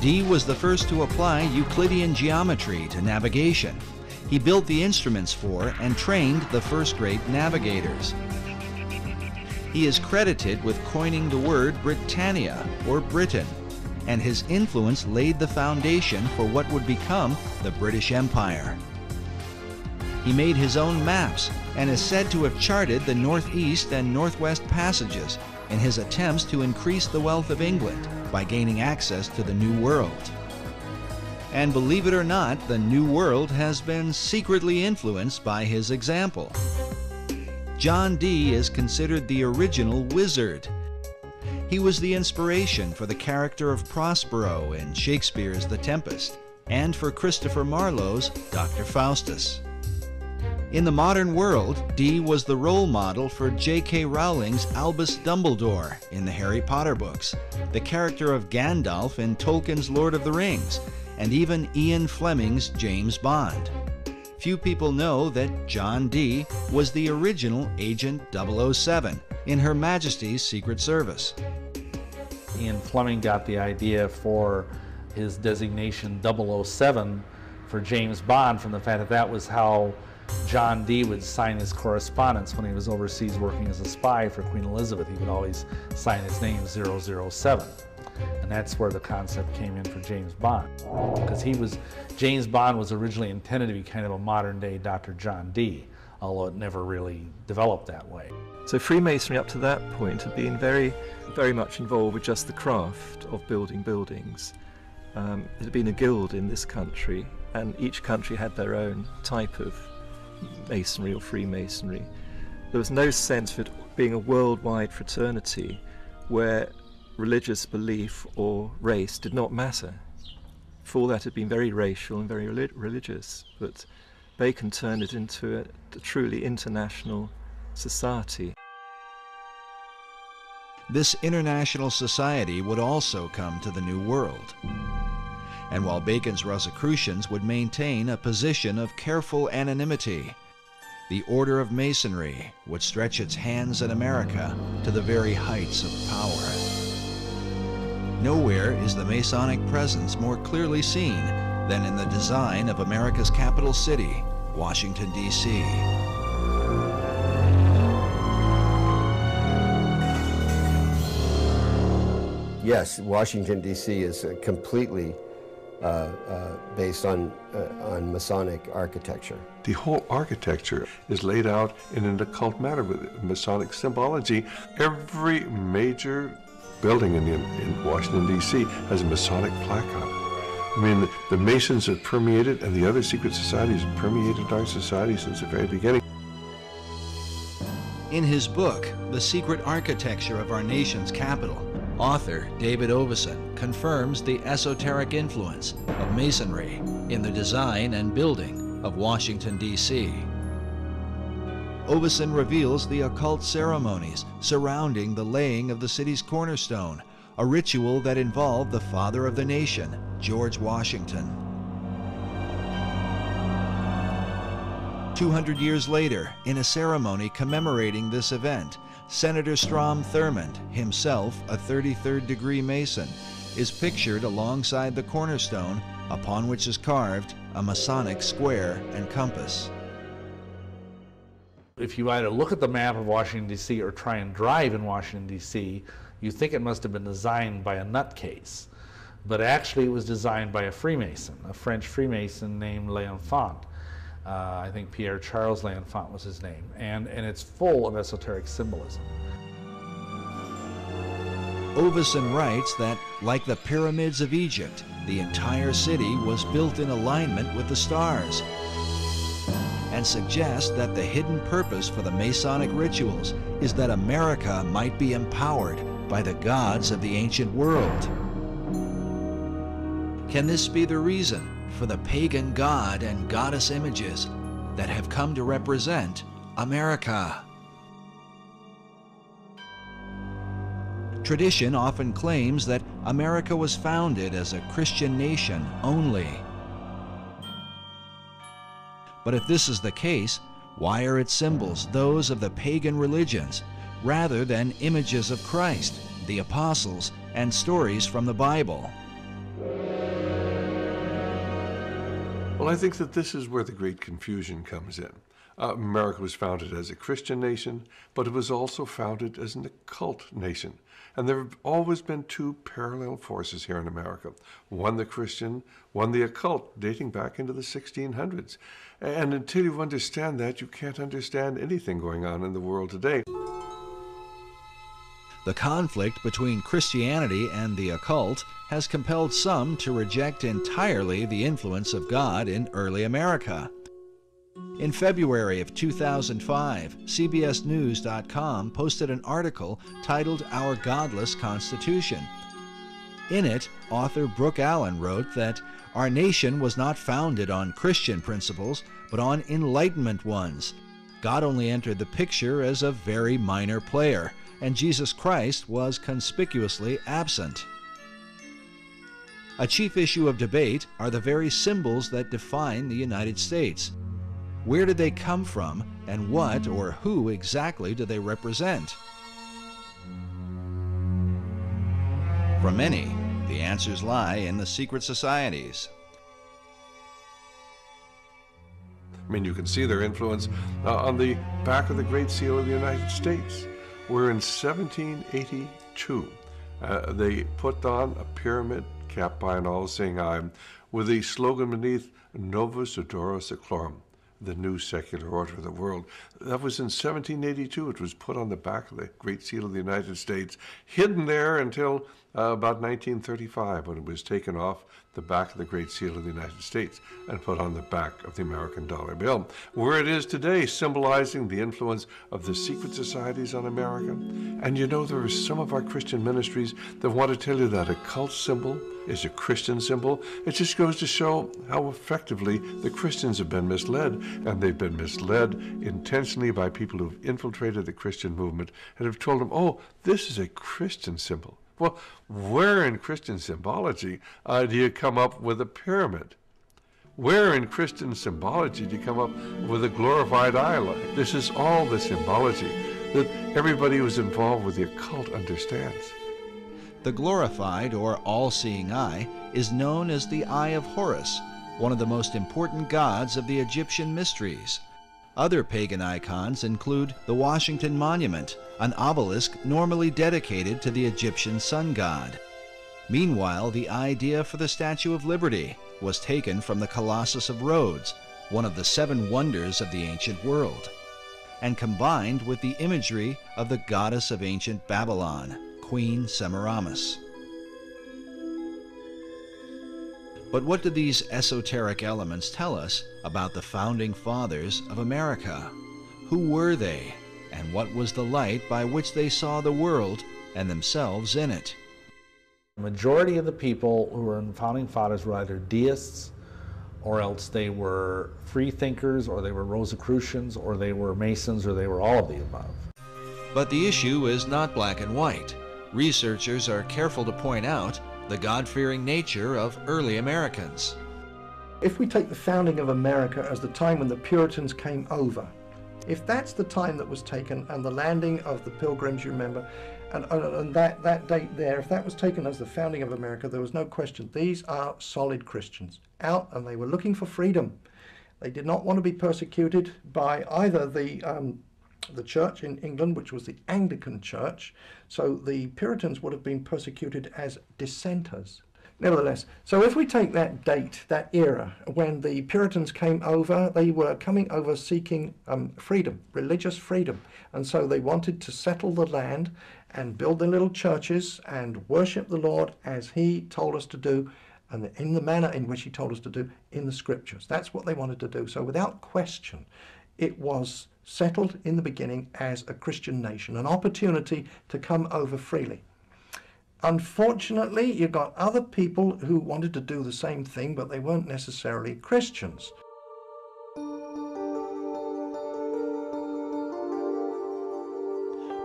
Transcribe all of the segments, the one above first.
Dee was the first to apply Euclidean geometry to navigation. He built the instruments for and trained the first great navigators. He is credited with coining the word Britannia, or Britain, and his influence laid the foundation for what would become the British Empire. He made his own maps and is said to have charted the northeast and northwest passages in his attempts to increase the wealth of England by gaining access to the New World. And believe it or not, the New World has been secretly influenced by his example. John Dee is considered the original wizard. He was the inspiration for the character of Prospero in Shakespears' The Tempest, and for Christopher Marlowe's Dr. Faustus. In the modern world, Dee was the role model for J.K. Rowling's Albus Dumbledore in the Harry Potter books, the character of Gandalf in Tolkien's Lord of the Rings, and even Ian Fleming's James Bond. Few people know that John Dee was the original Agent 007 in Her Majesty's Secret Service. Ian Fleming got the idea for his designation 007 for James Bond from the fact that that was how John Dee would sign his correspondence when he was overseas working as a spy for Queen Elizabeth. He would always sign his name 007. And that's where the concept came in for James Bond. Because James Bond was originally intended to be kind of a modern day Dr. John Dee, although it never really developed that way. So Freemasonry up to that point had been very much involved with just the craft of building buildings. It had been a guild in this country, and each country had their own type of Masonry or Freemasonry. There was no sense of it being a worldwide fraternity where religious belief or race did not matter. For that had been very racial and very religious, but Bacon turned it into a truly international society. This international society would also come to the New World. And while Bacon's Rosicrucians would maintain a position of careful anonymity, the Order of Masonry would stretch its hands in America to the very heights of power. Nowhere is the Masonic presence more clearly seen than in the design of America's capital city, Washington, D.C. Yes, Washington, D.C. is completely based on Masonic architecture. The whole architecture is laid out in an occult manner with Masonic symbology. Every major building in Washington, D.C. has a Masonic plaque on it. I mean, the Masons have permeated, and the other secret societies have permeated our society since the very beginning. In his book, The Secret Architecture of Our Nation's Capital, author David Oveson confirms the esoteric influence of Masonry in the design and building of Washington, D.C. Oveson reveals the occult ceremonies surrounding the laying of the city's cornerstone, a ritual that involved the father of the nation, George Washington. 200 years later, in a ceremony commemorating this event, Senator Strom Thurmond, himself a 33rd degree Mason, is pictured alongside the cornerstone upon which is carved a Masonic square and compass. If you either look at the map of Washington, D.C. or try and drive in Washington, D.C., you think it must have been designed by a nutcase. But actually it was designed by a Freemason, a French Freemason named L'Enfant. I think Pierre Charles L'Enfant was his name. And it's full of esoteric symbolism. Oveson writes that, like the pyramids of Egypt, the entire city was built in alignment with the stars, and suggests that the hidden purpose for the Masonic rituals is that America might be empowered by the gods of the ancient world. Can this be the reason for the pagan god and goddess images that have come to represent America? Tradition often claims that America was founded as a Christian nation only. But if this is the case, why are its symbols those of the pagan religions rather than images of Christ, the apostles, and stories from the Bible? Well, I think that this is where the great confusion comes in. America was founded as a Christian nation, but it was also founded as an occult nation. And there have always been two parallel forces here in America. One the Christian, one the occult, dating back into the 1600s. And until you understand that, you can't understand anything going on in the world today. The conflict between Christianity and the occult has compelled some to reject entirely the influence of God in early America. In February of 2005, CBSNews.com posted an article titled Our Godless Constitution. In it, author Brooke Allen wrote that our nation was not founded on Christian principles, but on Enlightenment ones. God only entered the picture as a very minor player, and Jesus Christ was conspicuously absent. A chief issue of debate are the very symbols that define the United States. Where did they come from, and what or who exactly do they represent? For many, the answers lie in the secret societies. I mean, you can see their influence on the back of the Great Seal of the United States, where in 1782 they put on a pyramid capped by an all-seeing eye with the slogan beneath, Novus Ordo Seclorum, the new secular order of the world. That was in 1782. It was put on the back of the Great Seal of the United States, hidden there until about 1935, when it was taken off the back of the Great Seal of the United States and put on the back of the American dollar bill, where it is today, symbolizing the influence of the secret societies on America. And you know, there are some of our Christian ministries that want to tell you that a cult symbol is a Christian symbol. It just goes to show how effectively the Christians have been misled, and they've been misled intentionally by people who've infiltrated the Christian movement and have told them, oh, this is a Christian symbol. Well, where in Christian symbology do you come up with a pyramid? Where in Christian symbology do you come up with a glorified eye? This is all the symbology that everybody who's involved with the occult understands. The glorified or all-seeing eye is known as the Eye of Horus, one of the most important gods of the Egyptian mysteries. Other pagan icons include the Washington Monument, an obelisk normally dedicated to the Egyptian sun god. Meanwhile, the idea for the Statue of Liberty was taken from the Colossus of Rhodes, one of the 7 wonders of the ancient world, and combined with the imagery of the goddess of ancient Babylon, Queen Semiramis. But what do these esoteric elements tell us about the founding fathers of America? Who were they, and what was the light by which they saw the world and themselves in it? The majority of the people who were in founding fathers were either deists, or else they were free thinkers, or they were Rosicrucians, or they were Masons, or they were all of the above. But the issue is not black and white. Researchers are careful to point out the God-fearing nature of early Americans. If we take the founding of America as the time when the Puritans came over, if that's the time that was taken, and the landing of the Pilgrims, you remember, and that date there, if that was taken as the founding of America, there was no question. These are solid Christians, out, and they were looking for freedom. They did not want to be persecuted by either the church in England, which was the Anglican church, so the Puritans would have been persecuted as dissenters. Nevertheless, so if we take that date, that era, when the Puritans came over, they were coming over seeking freedom, religious freedom, and so they wanted to settle the land and build their little churches and worship the Lord as He told us to do, and in the manner in which He told us to do in the Scriptures. That's what they wanted to do. So without question, it was settled in the beginning as a Christian nation, an opportunity to come over freely. Unfortunately, you got other people who wanted to do the same thing, but they weren't necessarily Christians.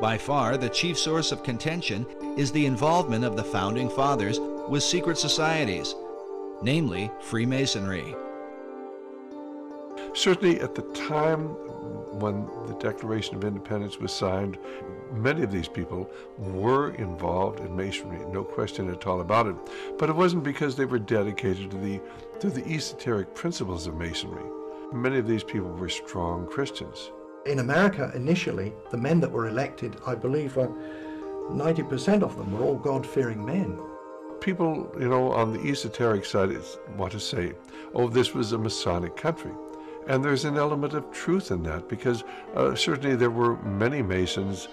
By far, the chief source of contention is the involvement of the Founding Fathers with secret societies, namely Freemasonry. Certainly at the time when the Declaration of Independence was signed, Many of these people were involved in Masonry, no question at all about it. But it wasn't because they were dedicated to the esoteric principles of Masonry. Many of these people were strong Christians. In America, initially, the men that were elected, I believe 90% of them were all God-fearing men. People, on the esoteric side want to say, oh, this was a Masonic country. And there's an element of truth in that, because certainly there were many Masons,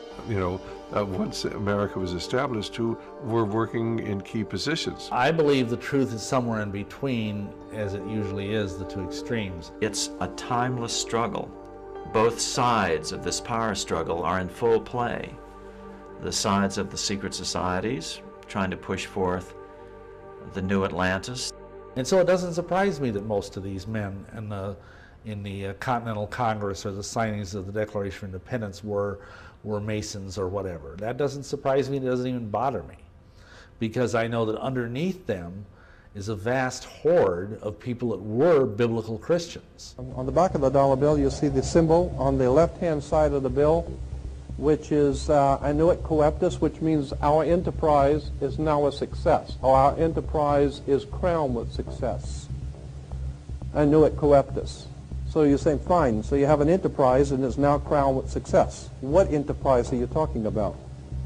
once America was established, who were working in key positions. I believe the truth is somewhere in between, as it usually is, the two extremes. It's a timeless struggle. Both sides of this power struggle are in full play. The sides of the secret societies, trying to push forth the new Atlantis. And so it doesn't surprise me that most of these men in the Continental Congress or the signings of the Declaration of Independence were Masons or whatever. That doesn't surprise me. It doesn't even bother me, because I know that underneath them is a vast horde of people that were biblical Christians. On the back of the dollar bill, you'll see the symbol on the left-hand side of the bill, which is Annuit Coeptus, which means our enterprise is now a success, or our enterprise is crowned with success. Annuit Coeptus. So you're saying, fine, so you have an enterprise and it's now crowned with success. What enterprise are you talking about?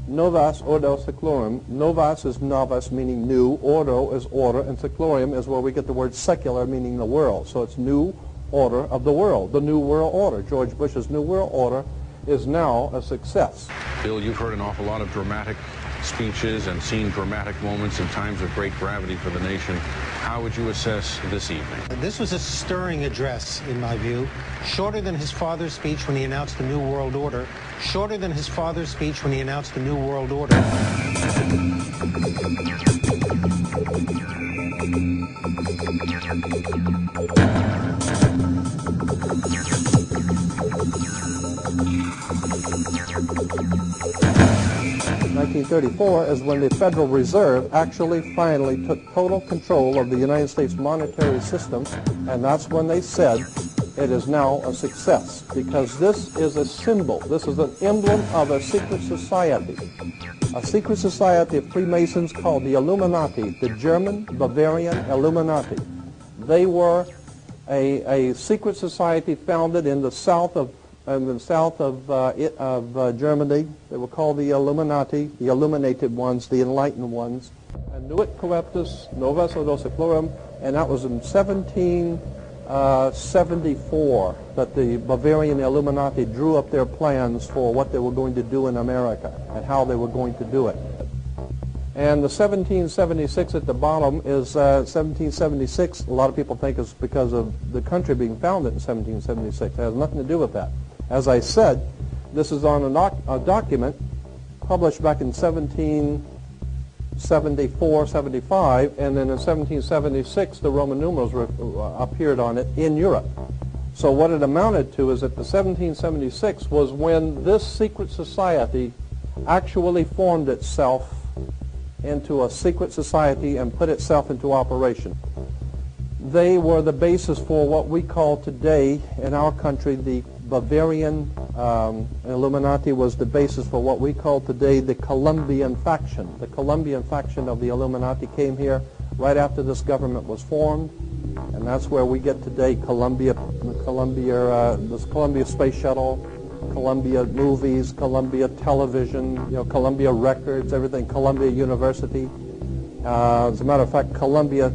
Novus ordo seclorum. Novus is novus, meaning new. Ordo is order, and seclorum is where we get the word secular, meaning the world. So it's new order of the world, the new world order. George Bush's new world order is now a success. Bill, you've heard an awful lot of dramatic speeches and seen dramatic moments in times of great gravity for the nation. How would you assess this evening? This was a stirring address, in my view, shorter than his father's speech when he announced the New World Order, shorter than his father's speech when he announced the New World Order. 1934 is when the Federal Reserve actually finally took total control of the United States monetary system, and that's when they said it is now a success, because this is a symbol, this is an emblem of a secret society of Freemasons called the Illuminati, the German Bavarian Illuminati. They were a secret society founded in the south of Germany. They were called the Illuminati, the illuminated ones, the enlightened ones. Annuit Coeptus, Novus Ordo Seclorum, and that was in 1774 that the Bavarian Illuminati drew up their plans for what they were going to do in America and how they were going to do it. And the 1776 at the bottom is 1776. A lot of people think it's because of the country being founded in 1776. It has nothing to do with that. As I said, this is on a document published back in 1774, 75, and then in 1776 the Roman numerals appeared on it in Europe. So what it amounted to is that the 1776 was when this secret society actually formed itself into a secret society and put itself into operation. They were the basis for what we call today in our country the Bavarian Illuminati was the basis for what we call today the Colombian faction. The Colombian faction of the Illuminati came here right after this government was formed, and that's where we get today this Columbia Space Shuttle, Columbia Movies, Columbia Television, Columbia Records, everything, Columbia University. As a matter of fact, Columbia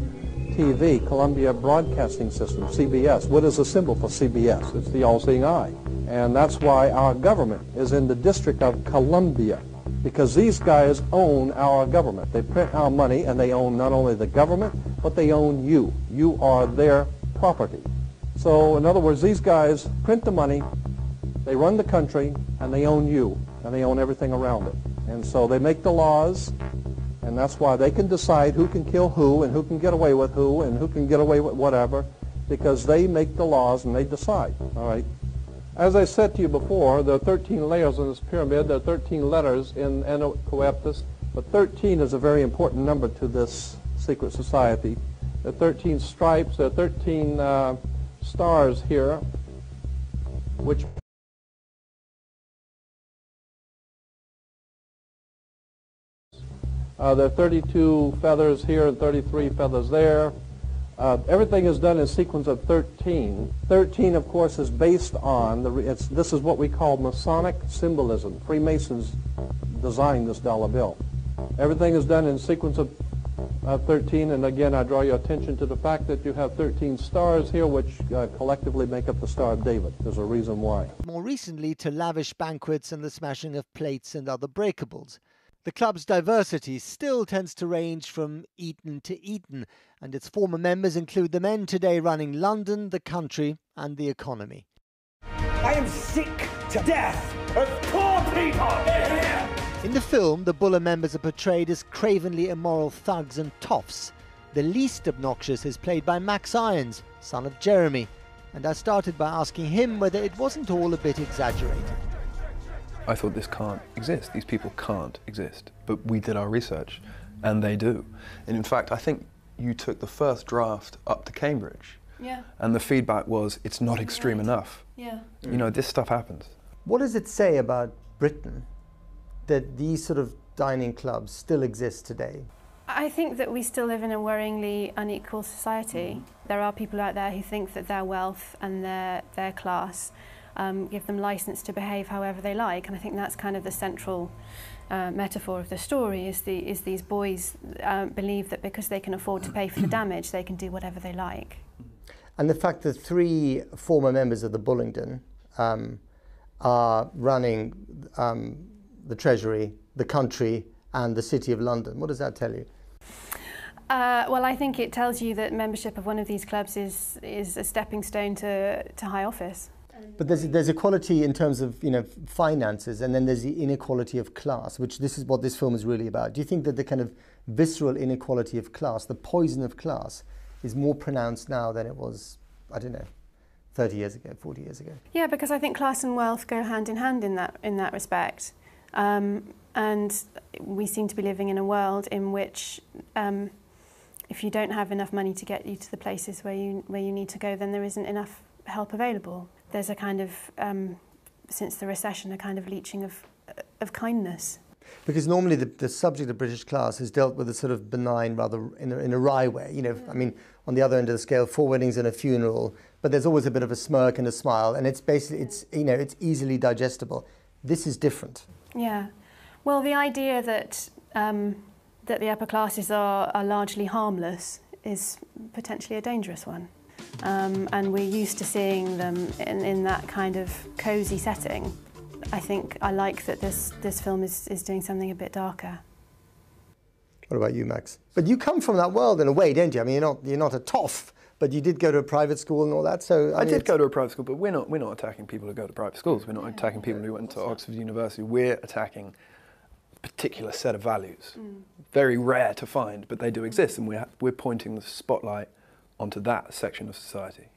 TV, Columbia Broadcasting System, CBS. What is the symbol for CBS? It's the all-seeing eye. And that's why our government is in the District of Columbia, because these guys own our government. They print our money, and they own not only the government, but they own you. You are their property. So, in other words, these guys print the money, they run the country, and they own you, and they own everything around it. And so they make the laws, and that's why they can decide who can kill who, and who can get away with who, and who can get away with whatever, because they make the laws and they decide, all right? As I said to you before, there are 13 layers in this pyramid. There are 13 letters in Annuit Coeptus, but 13 is a very important number to this secret society. There are 13 stripes, there are 13 stars here, which There are 32 feathers here and 33 feathers there. Everything is done in sequence of 13. 13, of course, is based on, this is what we call Masonic symbolism. Freemasons designed this dollar bill. Everything is done in sequence of 13, and again, I draw your attention to the fact that you have 13 stars here, which collectively make up the Star of David. There's a reason why. More recently, to lavish banquets and the smashing of plates and other breakables. The club's diversity still tends to range from Eton to Eton, and its former members include the men today running London, the country, and the economy. I am sick to death of poor people! In the film, the Buller members are portrayed as cravenly immoral thugs and toffs. The least obnoxious is played by Max Irons, son of Jeremy, and I started by asking him whether it wasn't all a bit exaggerated. I thought this can't exist, these people can't exist, but we did our research, and they do. And in fact, I think you took the first draft up to Cambridge, and the feedback was, it's not extreme enough. You know, this stuff happens. What does it say about Britain that these sort of dining clubs still exist today? I think that we still live in a worryingly unequal society. There are people out there who think that their wealth and their class give them license to behave however they like, and I think that's kind of the central metaphor of the story, is these boys believe that because they can afford to pay for the damage, they can do whatever they like. And the fact that 3 former members of the Bullingdon are running the Treasury, the country, and the City of London, what does that tell you? Well, I think it tells you that membership of one of these clubs is a stepping stone to high office. But there's equality in terms of, you know, finances, and then there's the inequality of class, which this is what this film is really about. Do you think that the kind of visceral inequality of class, the poison of class, is more pronounced now than it was, I don't know, 30 years ago, 40 years ago? Yeah, because I think class and wealth go hand in hand in that respect. And we seem to be living in a world in which if you don't have enough money to get you to the places where you need to go, then there isn't enough help available. There's a kind of, since the recession, a kind of leeching of kindness. Because normally the subject of British class is dealt with a sort of benign, rather in a wry way. You know, I mean, on the other end of the scale, 4 weddings and a funeral, but there's always a bit of a smirk and a smile, and it's basically, it's easily digestible. This is different. Yeah. Well, the idea that that the upper classes are largely harmless is potentially a dangerous one. And we're used to seeing them in that kind of cosy setting. I think I like that this film is doing something a bit darker. What about you, Max? But you come from that world in a way, don't you? I mean, you're not a toff, but you did go to a private school and all that. So I did go to a private school, but we're not attacking people who go to private schools. We're not attacking people who went to Oxford University. We're attacking a particular set of values. Very rare to find, but they do exist, and we're pointing the spotlight onto that section of society.